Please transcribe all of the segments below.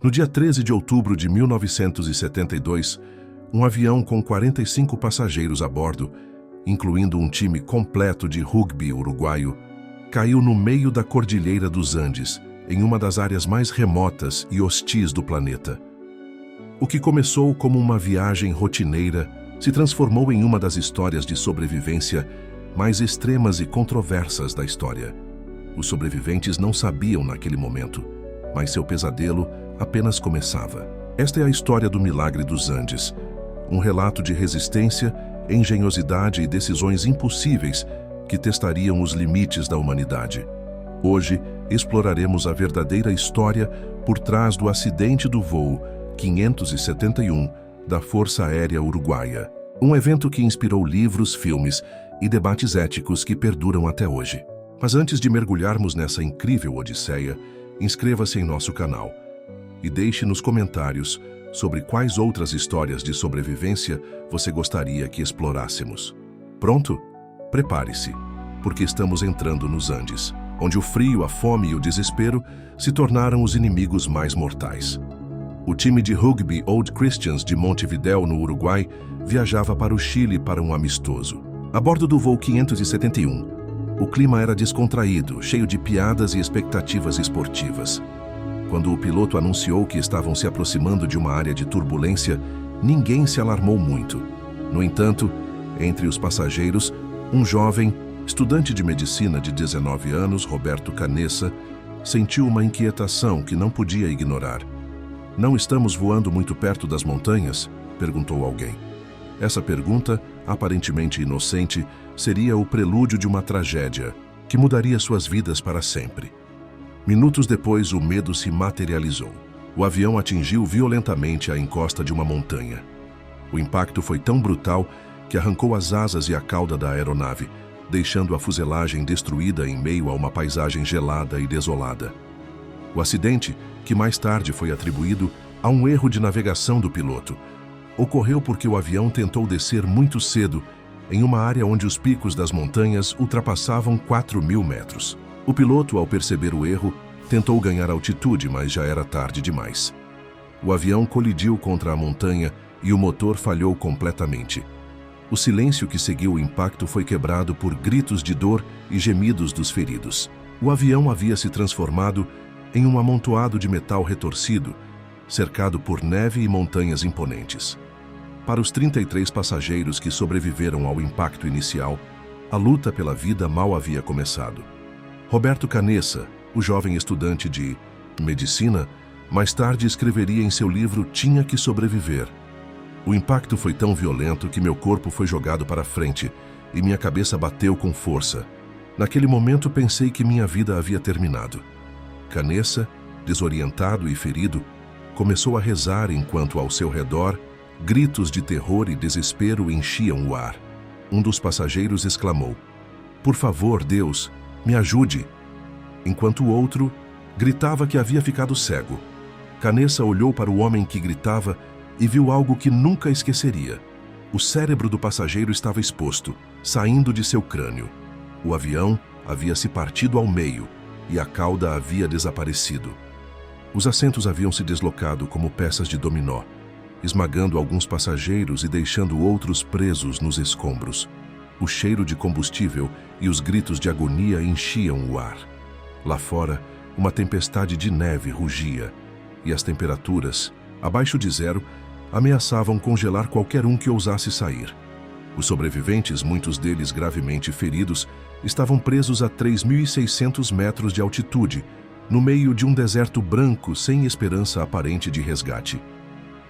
No dia 13 de outubro de 1972, um avião com 45 passageiros a bordo, incluindo um time completo de rugby uruguaio, caiu no meio da Cordilheira dos Andes, em uma das áreas mais remotas e hostis do planeta. O que começou como uma viagem rotineira se transformou em uma das histórias de sobrevivência mais extremas e controversas da história. Os sobreviventes não sabiam naquele momento, mas seu pesadelo apenas começava. Esta é a história do Milagre dos Andes, um relato de resistência, engenhosidade e decisões impossíveis que testariam os limites da humanidade. Hoje, exploraremos a verdadeira história por trás do acidente do voo 571 da Força Aérea Uruguaia, um evento que inspirou livros, filmes e debates éticos que perduram até hoje. Mas antes de mergulharmos nessa incrível odisseia, inscreva-se em nosso canal e deixe nos comentários sobre quais outras histórias de sobrevivência você gostaria que explorássemos. Pronto? Prepare-se, porque estamos entrando nos Andes, onde o frio, a fome e o desespero se tornaram os inimigos mais mortais. O time de rugby Old Christians de Montevidéu, no Uruguai, viajava para o Chile para um amistoso. A bordo do voo 571, o clima era descontraído, cheio de piadas e expectativas esportivas. Quando o piloto anunciou que estavam se aproximando de uma área de turbulência, ninguém se alarmou muito. No entanto, entre os passageiros, um jovem, estudante de medicina de 19 anos, Roberto Canessa, sentiu uma inquietação que não podia ignorar. "Não estamos voando muito perto das montanhas?" perguntou alguém. Essa pergunta, aparentemente inocente, seria o prelúdio de uma tragédia que mudaria suas vidas para sempre. Minutos depois, o medo se materializou. O avião atingiu violentamente a encosta de uma montanha. O impacto foi tão brutal que arrancou as asas e a cauda da aeronave, deixando a fuselagem destruída em meio a uma paisagem gelada e desolada. O acidente, que mais tarde foi atribuído a um erro de navegação do piloto, ocorreu porque o avião tentou descer muito cedo em uma área onde os picos das montanhas ultrapassavam 4.000 metros. O piloto, ao perceber o erro, tentou ganhar altitude, mas já era tarde demais. O avião colidiu contra a montanha e o motor falhou completamente. O silêncio que seguiu o impacto foi quebrado por gritos de dor e gemidos dos feridos. O avião havia se transformado em um amontoado de metal retorcido, cercado por neve e montanhas imponentes. Para os 33 passageiros que sobreviveram ao impacto inicial, a luta pela vida mal havia começado. Roberto Canessa, o jovem estudante de medicina, mais tarde escreveria em seu livro Tinha que Sobreviver. "O impacto foi tão violento que meu corpo foi jogado para frente e minha cabeça bateu com força. Naquele momento pensei que minha vida havia terminado." Canessa, desorientado e ferido, começou a rezar enquanto ao seu redor gritos de terror e desespero enchiam o ar. Um dos passageiros exclamou: "Por favor, Deus, me ajude!" Enquanto o outro gritava que havia ficado cego. Canessa olhou para o homem que gritava e viu algo que nunca esqueceria. O cérebro do passageiro estava exposto, saindo de seu crânio. O avião havia se partido ao meio e a cauda havia desaparecido. Os assentos haviam se deslocado como peças de dominó, esmagando alguns passageiros e deixando outros presos nos escombros. O cheiro de combustível e os gritos de agonia enchiam o ar. Lá fora, uma tempestade de neve rugia, e as temperaturas, abaixo de zero, ameaçavam congelar qualquer um que ousasse sair. Os sobreviventes, muitos deles gravemente feridos, estavam presos a 3.600 metros de altitude, no meio de um deserto branco sem esperança aparente de resgate.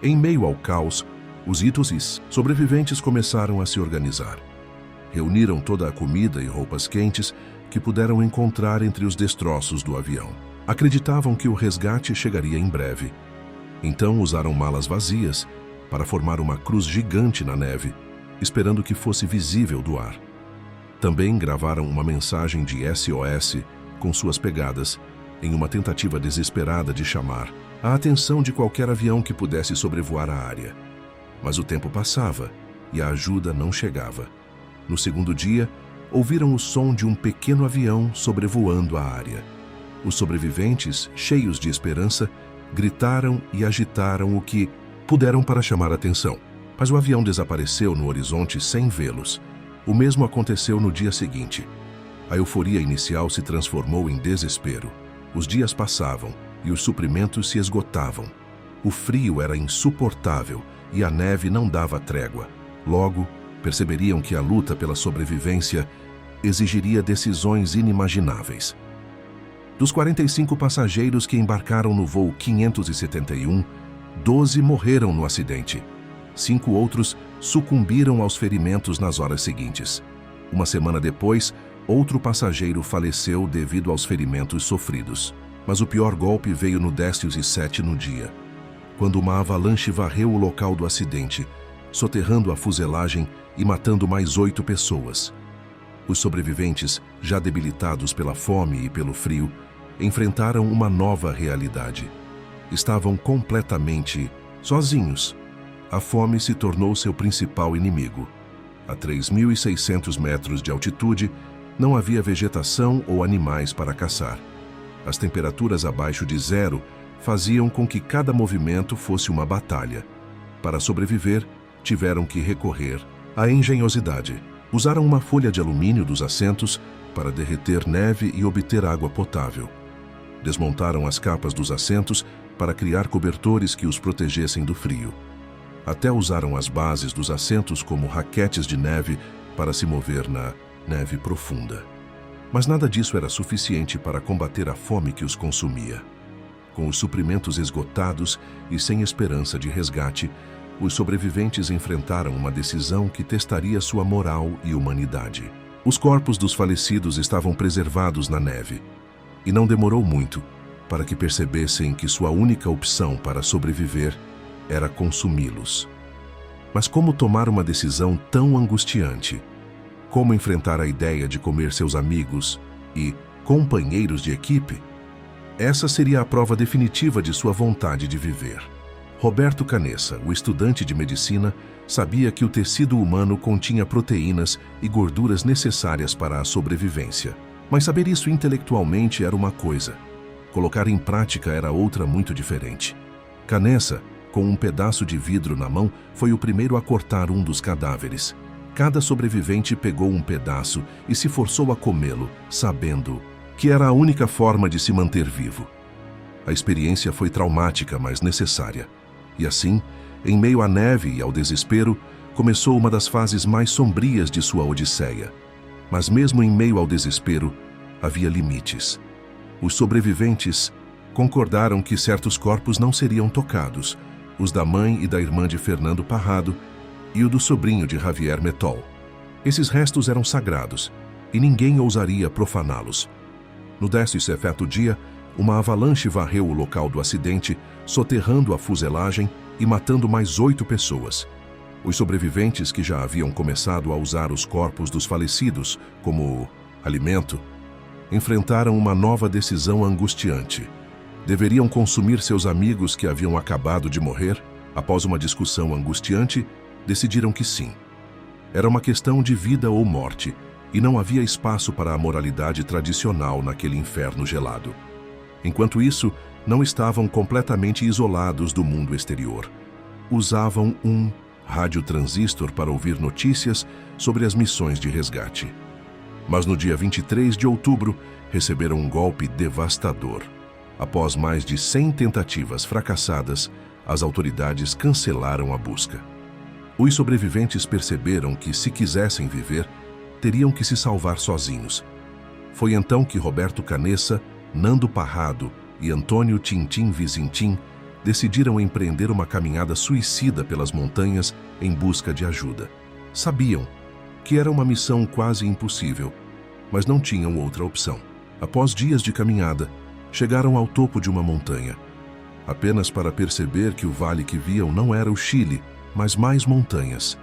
Em meio ao caos, os itosis sobreviventes começaram a se organizar. Reuniram toda a comida e roupas quentes que puderam encontrar entre os destroços do avião. Acreditavam que o resgate chegaria em breve. Então usaram malas vazias para formar uma cruz gigante na neve, esperando que fosse visível do ar. Também gravaram uma mensagem de SOS com suas pegadas, em uma tentativa desesperada de chamar a atenção de qualquer avião que pudesse sobrevoar a área. Mas o tempo passava e a ajuda não chegava. No segundo dia, ouviram o som de um pequeno avião sobrevoando a área. Os sobreviventes, cheios de esperança, gritaram e agitaram o que puderam para chamar a atenção. Mas o avião desapareceu no horizonte sem vê-los. O mesmo aconteceu no dia seguinte. A euforia inicial se transformou em desespero. Os dias passavam e os suprimentos se esgotavam. O frio era insuportável e a neve não dava trégua. Logo, perceberiam que a luta pela sobrevivência exigiria decisões inimagináveis. Dos 45 passageiros que embarcaram no voo 571, 12 morreram no acidente. 5 outros sucumbiram aos ferimentos nas horas seguintes. Uma semana depois, outro passageiro faleceu devido aos ferimentos sofridos. Mas o pior golpe veio no 17º no dia, quando uma avalanche varreu o local do acidente, soterrando a fuselagem e matando mais 8 pessoas. Os sobreviventes, já debilitados pela fome e pelo frio, enfrentaram uma nova realidade. Estavam completamente sozinhos. A fome se tornou seu principal inimigo. A 3.600 metros de altitude, não havia vegetação ou animais para caçar. As temperaturas abaixo de zero faziam com que cada movimento fosse uma batalha. Para sobreviver, tiveram que recorrer à engenhosidade. Usaram uma folha de alumínio dos assentos para derreter neve e obter água potável. Desmontaram as capas dos assentos para criar cobertores que os protegessem do frio. Até usaram as bases dos assentos como raquetes de neve para se mover na neve profunda. Mas nada disso era suficiente para combater a fome que os consumia. Com os suprimentos esgotados e sem esperança de resgate, os sobreviventes enfrentaram uma decisão que testaria sua moral e humanidade. Os corpos dos falecidos estavam preservados na neve, e não demorou muito para que percebessem que sua única opção para sobreviver era consumi-los. Mas como tomar uma decisão tão angustiante? Como enfrentar a ideia de comer seus amigos e companheiros de equipe? Essa seria a prova definitiva de sua vontade de viver. Roberto Canessa, o estudante de medicina, sabia que o tecido humano continha proteínas e gorduras necessárias para a sobrevivência. Mas saber isso intelectualmente era uma coisa. Colocar em prática era outra muito diferente. Canessa, com um pedaço de vidro na mão, foi o primeiro a cortar um dos cadáveres. Cada sobrevivente pegou um pedaço e se forçou a comê-lo, sabendo que era a única forma de se manter vivo. A experiência foi traumática, mas necessária. E assim, em meio à neve e ao desespero, começou uma das fases mais sombrias de sua odisseia. Mas mesmo em meio ao desespero, havia limites. Os sobreviventes concordaram que certos corpos não seriam tocados, os da mãe e da irmã de Fernando Parrado e o do sobrinho de Javier Metol. Esses restos eram sagrados e ninguém ousaria profaná-los. No 17º dia, uma avalanche varreu o local do acidente, soterrando a fuselagem e matando mais 8 pessoas. Os sobreviventes, que já haviam começado a usar os corpos dos falecidos como alimento, enfrentaram uma nova decisão angustiante. Deveriam consumir seus amigos que haviam acabado de morrer? Após uma discussão angustiante, decidiram que sim. Era uma questão de vida ou morte, e não havia espaço para a moralidade tradicional naquele inferno gelado. Enquanto isso, não estavam completamente isolados do mundo exterior. Usavam um radiotransistor para ouvir notícias sobre as missões de resgate. Mas no dia 23 de outubro, receberam um golpe devastador. Após mais de 100 tentativas fracassadas, as autoridades cancelaram a busca. Os sobreviventes perceberam que, se quisessem viver, teriam que se salvar sozinhos. Foi então que Roberto Canessa, Nando Parrado e Antônio Tintim Vizintim decidiram empreender uma caminhada suicida pelas montanhas em busca de ajuda. Sabiam que era uma missão quase impossível, mas não tinham outra opção. Após dias de caminhada, chegaram ao topo de uma montanha, apenas para perceber que o vale que viam não era o Chile, mas mais montanhas.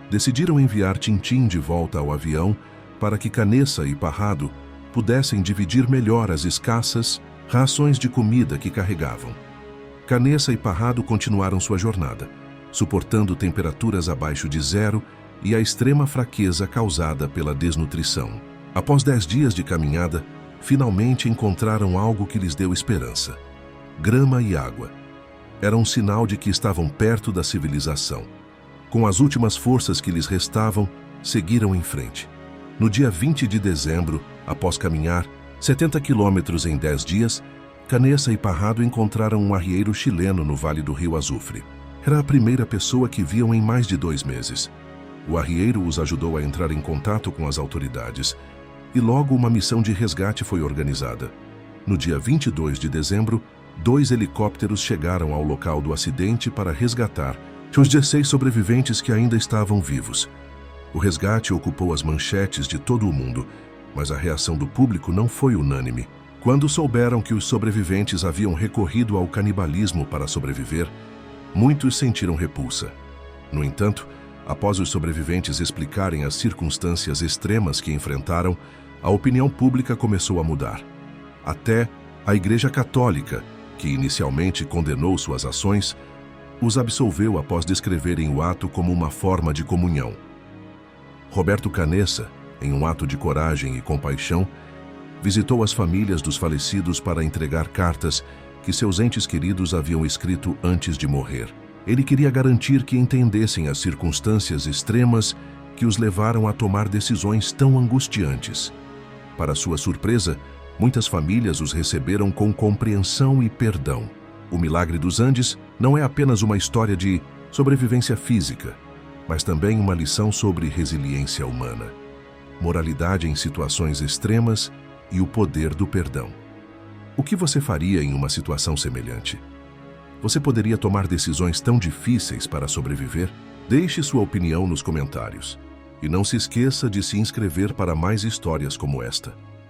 Decidiram enviar Tintim de volta ao avião para que Canessa e Parrado pudessem dividir melhor as escassas rações de comida que carregavam. Canessa e Parrado continuaram sua jornada, suportando temperaturas abaixo de zero e a extrema fraqueza causada pela desnutrição. Após 10 dias de caminhada, finalmente encontraram algo que lhes deu esperança: grama e água. era um sinal de que estavam perto da civilização. Com as últimas forças que lhes restavam, seguiram em frente. No dia 20 de dezembro, após caminhar 70 quilômetros em 10 dias, Canessa e Parrado encontraram um arrieiro chileno no vale do rio Azufre. Era a primeira pessoa que viam em mais de 2 meses. O arrieiro os ajudou a entrar em contato com as autoridades e logo uma missão de resgate foi organizada. No dia 22 de dezembro, 2 helicópteros chegaram ao local do acidente para resgatar os 16 sobreviventes que ainda estavam vivos. O resgate ocupou as manchetes de todo o mundo, mas a reação do público não foi unânime. Quando souberam que os sobreviventes haviam recorrido ao canibalismo para sobreviver, muitos sentiram repulsa. No entanto, após os sobreviventes explicarem as circunstâncias extremas que enfrentaram, a opinião pública começou a mudar. Até a Igreja Católica, que inicialmente condenou suas ações, os absolveu após descreverem o ato como uma forma de comunhão. Roberto Canessa, em um ato de coragem e compaixão, visitou as famílias dos falecidos para entregar cartas que seus entes queridos haviam escrito antes de morrer. Ele queria garantir que entendessem as circunstâncias extremas que os levaram a tomar decisões tão angustiantes. Para sua surpresa, muitas famílias os receberam com compreensão e perdão. O Milagre dos Andes não é apenas uma história de sobrevivência física, mas também uma lição sobre resiliência humana, moralidade em situações extremas e o poder do perdão. O que você faria em uma situação semelhante? Você poderia tomar decisões tão difíceis para sobreviver? Deixe sua opinião nos comentários. E não se esqueça de se inscrever para mais histórias como esta.